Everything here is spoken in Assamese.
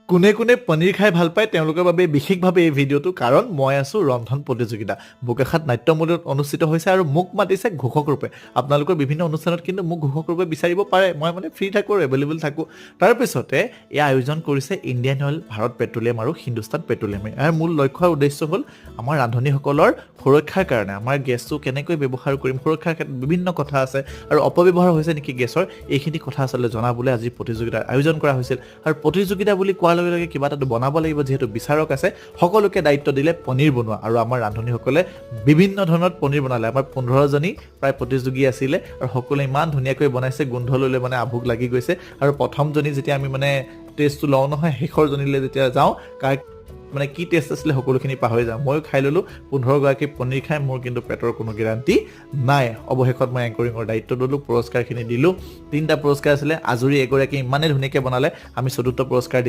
কোনে কোনে পনীৰ খাই ভাল পায় তেওঁলোকৰ বাবে বিশেষভাৱে এই ভিডিঅ'টো, কাৰণ মই আছো ৰন্ধন প্ৰতিযোগিতা বোকাখাত নাট্য মন্দিৰত অনুষ্ঠিত হৈছে আৰু মোক মাতিছে ঘোষক ৰূপে। আপোনালোকৰ বিভিন্ন অনুষ্ঠানত কিন্তু মোক ঘোষক ৰূপে বিচাৰিব পাৰে, মই মানে ফ্ৰী থাকোঁ, এভেইলেবল থাকোঁ। তাৰপিছতে এই আয়োজন কৰিছে ইণ্ডিয়ান অইল, ভাৰত পেট্ৰলিয়াম আৰু হিন্দুস্তান পেট্ৰলিয়ামে। ইয়াৰ মূল লক্ষ্য আৰু উদ্দেশ্য হ'ল আমাৰ ৰান্ধনীসকলৰ সুৰক্ষাৰ কাৰণে, আমাৰ গেছটো কেনেকৈ ব্যৱহাৰ কৰিম, সুৰক্ষাৰ ক্ষেত্ৰত বিভিন্ন কথা আছে আৰু অপব্যৱহাৰ হৈছে নেকি গেছৰ, এইখিনি কথা আচলতে জনাবলৈ আজি প্ৰতিযোগিতাৰ আয়োজন কৰা হৈছিল। আৰু প্ৰতিযোগিতা বুলি কোৱাৰ লগে লগে কিবা এটা বনাব লাগিব, যিহেতু বিচাৰক আছে, সকলোকে দায়িত্ব দিলে পনীৰ বনোৱা। আৰু আমাৰ ৰান্ধনীসকলে বিভিন্ন ধৰণৰ পনীৰ বনালে। আমাৰ 15জনী প্ৰায় প্ৰতিযোগী আছিলে আৰু সকলোৱে ইমান ধুনীয়াকৈ বনাইছে, গোন্ধ ল'লে মানে আভোক লাগি গৈছে। আৰু প্ৰথমজনী যেতিয়া আমি মানে টেষ্টটো লওঁ নহয়, শেষৰজনীলৈ যেতিয়া যাওঁ, মানে কি টেষ্ট আছিলে সকলোখিনি পাহৰি যাওঁ। ময়ো খাই ল'লোঁ 15গৰাকী পনীৰ খাই, মোৰ কিন্তু পেটৰ কোনো গেৰাণ্টি নাই। অৱশেষত মই এংকৰিঙৰ দায়িত্ব ল'লোঁ, পুৰস্কাৰখিনি দিলোঁ। 3টা পুৰস্কাৰ আছিলে। আজৰি এগৰাকী ইমানেই ধুনীয়াকৈ বনালে, আমি 4ৰ্থ পুৰস্কাৰ দিলোঁ।